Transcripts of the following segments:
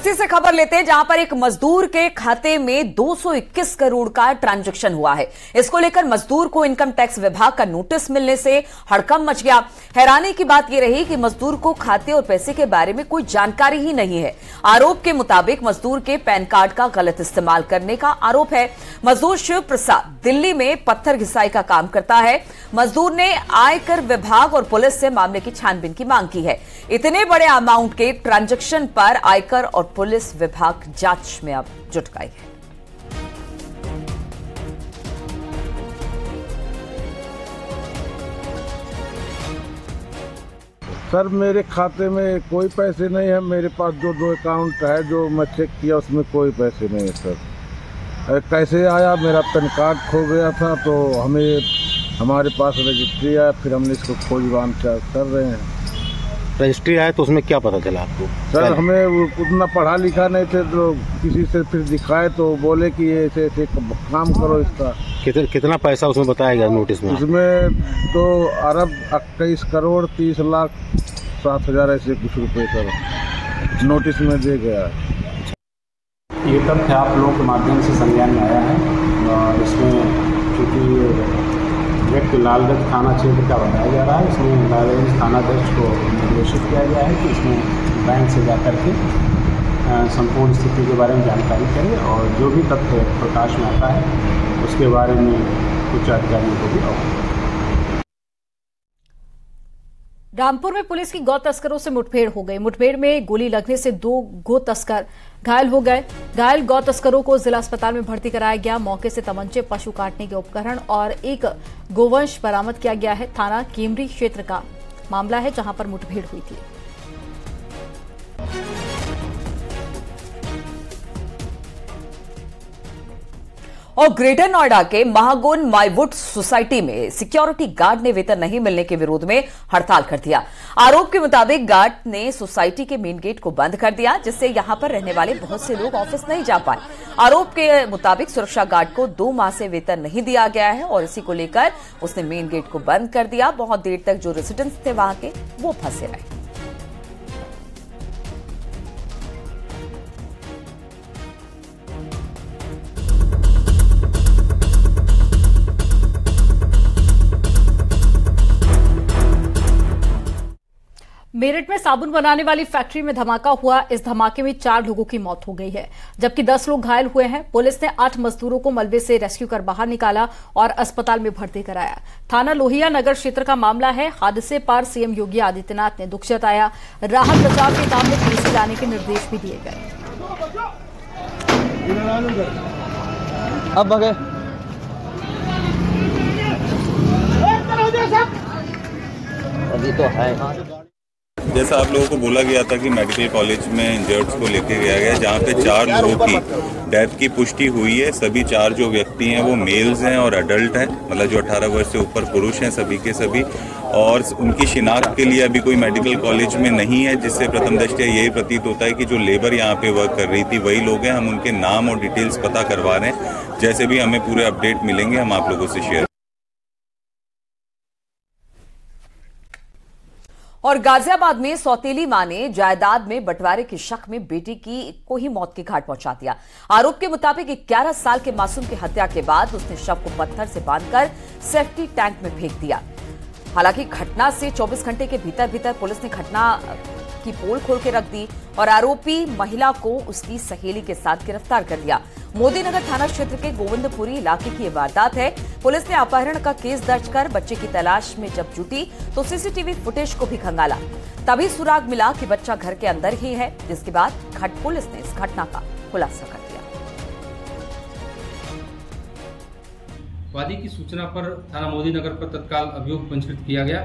बस्ती से खबर लेते हैं, जहां पर एक मजदूर के खाते में 221 करोड़ का ट्रांजैक्शन हुआ है। इसको लेकर मजदूर को इनकम टैक्स विभाग का नोटिस मिलने से हड़कंप मच गया। हैरानी की बात यह रही कि मजदूर को खाते और पैसे के बारे में कोई जानकारी ही नहीं है। आरोप के मुताबिक मजदूर के पैन कार्ड का गलत इस्तेमाल करने का आरोप है। मजदूर शिव प्रसाद दिल्ली में पत्थर घिसाई का काम करता है। मजदूर ने आयकर विभाग और पुलिस से मामले की छानबीन की मांग की है। इतने बड़े अमाउंट के ट्रांजैक्शन पर आयकर और पुलिस विभाग जांच में अब जुट गई है। सर, मेरे खाते में कोई पैसे नहीं है। मेरे पास जो दो अकाउंट है जो मैं चेक किया उसमें कोई पैसे नहीं है सर। कैसे आया, मेरा पैन कार्ड खो गया था तो हमारे पास रजिस्ट्री आया, फिर हमने इसको खोजबान कर रहे हैं। रजिस्ट्री आया तो उसमें क्या पता चला आपको? सर, हमें उतना पढ़ा लिखा नहीं थे तो किसी से फिर दिखाए तो बोले कि ये ऐसे ऐसे काम करो इसका। कितना पैसा उसमें बताया गया नोटिस में? उसमें तो अरब 21 करोड़ 30 लाख 7,000 ऐसे कुछ रुपए सर नोटिस में दे गया। ये तथ्य आप लोगों के माध्यम से संज्ञान में आया है और इसमें चूँकि व्यक्ति लालगंज थाना क्षेत्र का बताया जा रहा है, इसमें लालगंज थानाध्यक्ष को निर्देशित किया गया है कि इसमें बैंक से जाकर के संपूर्ण स्थिति के बारे में जानकारी करें और जो भी तथ्य प्रकाश में आता है उसके बारे में उच्च अधिकारियों को भी अवगत। रामपुर में पुलिस की गौ तस्करों से मुठभेड़ हो गई। मुठभेड़ में गोली लगने से 2 गौ तस्कर घायल हो गए। घायल गौ तस्करों को जिला अस्पताल में भर्ती कराया गया। मौके से तमंचे, पशु काटने के उपकरण और एक गोवंश बरामद किया गया है। थाना केमरी क्षेत्र का मामला है जहां पर मुठभेड़ हुई थी। और ग्रेटर नोएडा के महागुन माईवुड सोसाइटी में सिक्योरिटी गार्ड ने वेतन नहीं मिलने के विरोध में हड़ताल कर दिया। आरोप के मुताबिक गार्ड ने सोसाइटी के मेन गेट को बंद कर दिया, जिससे यहां पर रहने वाले बहुत से लोग ऑफिस नहीं जा पाए। आरोप के मुताबिक सुरक्षा गार्ड को 2 माह से वेतन नहीं दिया गया है और इसी को लेकर उसने मेन गेट को बंद कर दिया। बहुत देर तक जो रेजिडेंट्स थे वहां के वो फंसे रहे। मेरठ में साबुन बनाने वाली फैक्ट्री में धमाका हुआ। इस धमाके में 4 लोगों की मौत हो गई है, जबकि 10 लोग घायल हुए हैं। पुलिस ने 8 मजदूरों को मलबे से रेस्क्यू कर बाहर निकाला और अस्पताल में भर्ती कराया। थाना लोहिया नगर क्षेत्र का मामला है। हादसे पर सीएम योगी आदित्यनाथ ने दुख जताया। राहत बचाव के काम में तेजी लाने के निर्देश भी दिए गए। अब अभी तो है। जैसा आप लोगों को बोला गया था कि मेडिकल कॉलेज में इंजर्ड्स को लेके गया गया, जहाँ पे 4 लोगों की डेथ की पुष्टि हुई है। सभी 4 जो व्यक्ति हैं वो मेल्स हैं और अडल्ट हैं, मतलब जो 18 वर्ष से ऊपर पुरुष हैं सभी के सभी। और उनकी शिनाख्त के लिए अभी कोई मेडिकल कॉलेज में नहीं है, जिससे प्रथम दृष्टया यही प्रतीत होता है कि जो लेबर यहाँ पे वर्क कर रही थी वही लोग हैं। हम उनके नाम और डिटेल्स पता करवा रहे हैं। जैसे भी हमें पूरे अपडेट मिलेंगे हम आप लोगों से शेयर। और गाजियाबाद में सौतेली मां ने जायदाद में बंटवारे के शक में बेटी को ही मौत के घाट पहुंचा दिया। आरोप के मुताबिक 11 साल के मासूम की हत्या के बाद उसने शव को पत्थर से बांधकर सेफ्टी टैंक में फेंक दिया। हालांकि घटना से 24 घंटे के भीतर पुलिस ने घटना की पोल खोल के रख दी और आरोपी महिला को उसकी सहेली के साथ गिरफ्तार कर दिया। मोदीनगर थाना क्षेत्र के गोविंदपुरी इलाके की यह वारदात है। पुलिस ने अपहरण का केस दर्ज कर बच्चे की तलाश में जब जुटी तो सीसीटीवी फुटेज को भी खंगाला। तभी सुराग मिला कि बच्चा घर के अंदर ही है, जिसके बाद पुलिस ने इस घटना का खुलासा कर दिया। वादी की सूचना पर थाना मोदीनगर पर तत्काल अभियोग पंजीकृत किया गया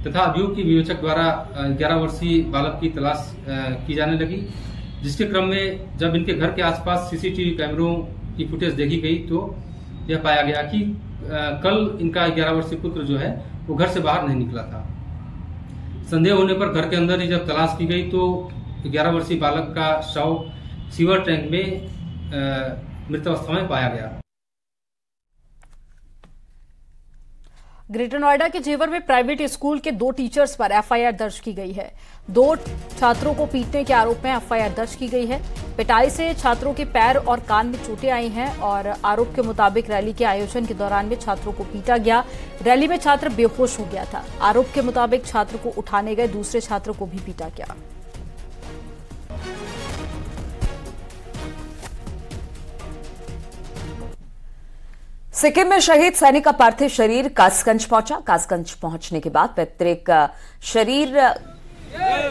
तथा अभियोग की विवेचक द्वारा 11 वर्षीय बालक की तलाश की जाने लगी, जिसके क्रम में जब इनके घर के आसपास सीसीटीवी कैमरों की फुटेज देखी गई तो यह पाया गया कि कल इनका 11 वर्षीय पुत्र जो है वो घर से बाहर नहीं निकला था। संदेह होने पर घर के अंदर ही जब तलाश की गई तो 11 वर्षीय बालक का शव सीवर टैंक में मृत अवस्था में पाया गया। ग्रेटर नोएडा के जेवर में प्राइवेट स्कूल के 2 टीचर्स पर एफआईआर दर्ज की गई है। 2 छात्रों को पीटने के आरोप में एफआईआर दर्ज की गई है। पिटाई से छात्रों के पैर और कान में चोटें आई हैं और आरोप के मुताबिक रैली के आयोजन के दौरान में छात्रों को पीटा गया। रैली में छात्र बेहोश हो गया था। आरोप के मुताबिक छात्र को उठाने गए दूसरे छात्रों को भी पीटा गया। सिक्किम में शहीद सैनिक का पार्थिव शरीर कासगंज पहुंचा। कासगंज पहुंचने के बाद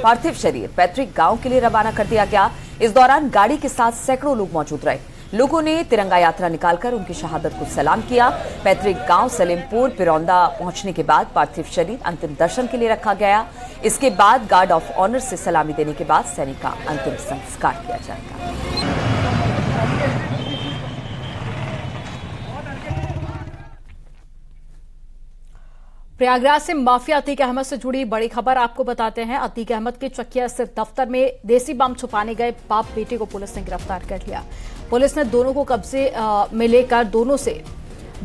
पार्थिव शरीर पैतृक गांव के लिए रवाना कर दिया गया। इस दौरान गाड़ी के साथ सैकड़ों लोग मौजूद रहे। लोगों ने तिरंगा यात्रा निकालकर उनकी शहादत को सलाम किया। पैतृक गांव सलेमपुर पिरौंदा पहुंचने के बाद पार्थिव शरीर अंतिम दर्शन के लिए रखा गया। इसके बाद गार्ड ऑफ ऑनर से सलामी देने के बाद सैनिक का अंतिम संस्कार किया जाएगा। प्रयागराज से माफिया अतीक अहमद से जुड़ी बड़ी खबर आपको बताते हैं। अतीक अहमद के चकिया स्थित दफ्तर में देसी बम छुपाने गए बाप बेटे को पुलिस ने गिरफ्तार कर लिया। पुलिस ने दोनों को कब्जे में लेकर दोनों से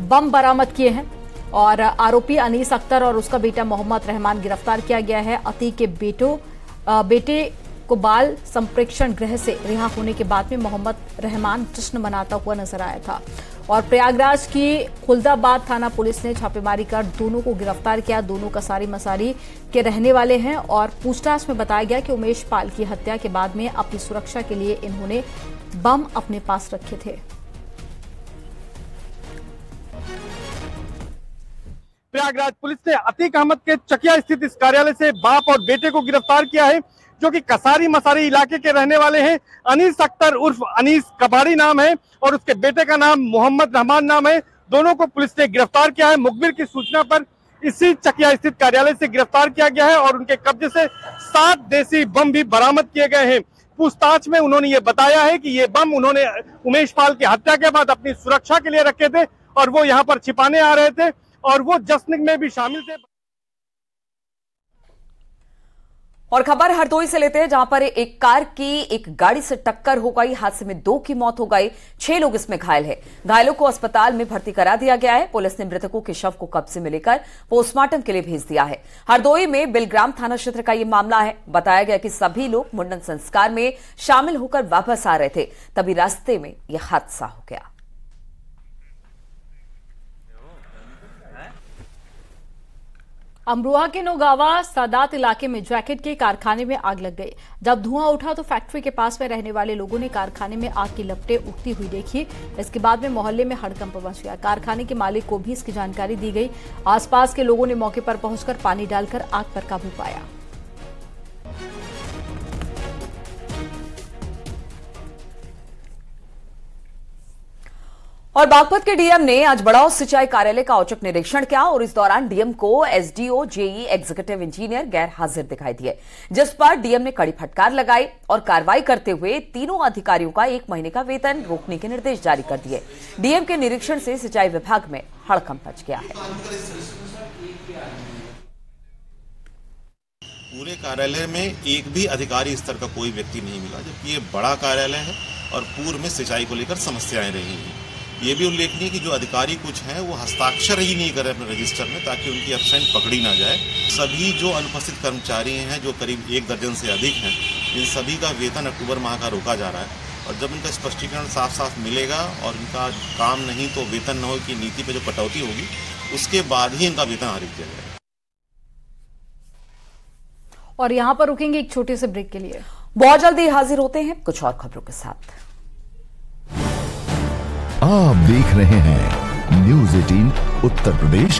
बम बरामद किए हैं और आरोपी अनीस अख्तर और उसका बेटा मोहम्मद रहमान गिरफ्तार किया गया है। अतीक के बेटे को बाल संप्रेक्षण गृह से रिहा होने के बाद में मोहम्मद रहमान जश्न मनाता हुआ नजर आया था और प्रयागराज की खुलदाबाद थाना पुलिस ने छापेमारी कर दोनों को गिरफ्तार किया। दोनों कसारी मसारी के रहने वाले हैं और पूछताछ में बताया गया कि उमेश पाल की हत्या के बाद में अपनी सुरक्षा के लिए इन्होंने बम अपने पास रखे थे। प्रयागराज पुलिस ने अतीक अहमद के चकिया स्थित इस कार्यालय से बाप और बेटे को गिरफ्तार किया है, जो कि कसारी मसारी इलाके के रहने वाले हैं। अनीस अख्तर उर्फ अनीस कबाड़ी नाम है और उसके बेटे का नाम मोहम्मद रहमान नाम है। दोनों को पुलिस ने गिरफ्तार किया है। मुखबिर की सूचना पर इसी चकिया स्थित कार्यालय से गिरफ्तार किया गया है और उनके कब्जे से 7 देसी बम भी बरामद किए गए हैं। पूछताछ में उन्होंने ये बताया है कि ये बम उन्होंने उमेश पाल की हत्या के बाद अपनी सुरक्षा के लिए रखे थे और वो यहाँ पर छिपाने आ रहे थे और वो जश्न में भी शामिल थे। और खबर हरदोई से लेते हैं, जहां पर एक कार की एक गाड़ी से टक्कर हो गई। हादसे में 2 की मौत हो गई, 6 लोग इसमें घायल हैं। घायलों को अस्पताल में भर्ती करा दिया गया है। पुलिस ने मृतकों के शव को कब्जे में लेकर पोस्टमार्टम के लिए भेज दिया है। हरदोई में बिलग्राम थाना क्षेत्र का यह मामला है। बताया गया कि सभी लोग मुंडन संस्कार में शामिल होकर वापस आ रहे थे, तभी रास्ते में यह हादसा हो गया। अमरोहा के नौगावा सादात इलाके में जैकेट के कारखाने में आग लग गई। जब धुआं उठा तो फैक्ट्री के पास में रहने वाले लोगों ने कारखाने में आग की लपटें उठती हुई देखी। इसके बाद में मोहल्ले में हड़कंप मच गया। कारखाने के मालिक को भी इसकी जानकारी दी गई। आसपास के लोगों ने मौके पर पहुंचकर पानी डालकर आग पर काबू पाया। और बागपत के डीएम ने आज बड़ौद सिंचाई कार्यालय का औचक निरीक्षण किया और इस दौरान डीएम को एसडीओ, जेई, एग्जीक्यूटिव इंजीनियर गैर हाजिर दिखाई दिए, जिस पर डीएम ने कड़ी फटकार लगाई और कार्रवाई करते हुए तीनों अधिकारियों का 1 महीने का वेतन रोकने के निर्देश जारी कर दिए। डीएम के निरीक्षण से सिंचाई विभाग में हड़कंप मच गया है। पूरे कार्यालय में एक भी अधिकारी स्तर का कोई व्यक्ति नहीं मिला, जबकि ये बड़ा कार्यालय है और पूर्व में सिंचाई को लेकर समस्याएं रही हैं। ये भी उल्लेखनीय कि जो अधिकारी कुछ हैं वो हस्ताक्षर ही नहीं कर रहे अपने रजिस्टर में, ताकि उनकी एब्सेंट पकड़ी ना जाए। सभी जो अनुपस्थित कर्मचारी हैं, जो करीब 1 दर्जन से अधिक हैं, इन सभी का वेतन अक्टूबर माह का रोका जा रहा है और जब इनका स्पष्टीकरण साफ साफ मिलेगा और इनका काम नहीं तो वेतन न हो की नीति पर जो कटौती होगी, उसके बाद ही इनका वेतन आरित किया जाएगा। और यहाँ पर रुकेंगे एक छोटे से ब्रेक के लिए। बहुत जल्दी हाजिर होते हैं कुछ और खबरों के साथ। आप देख रहे हैं न्यूज़ 18 उत्तर प्रदेश।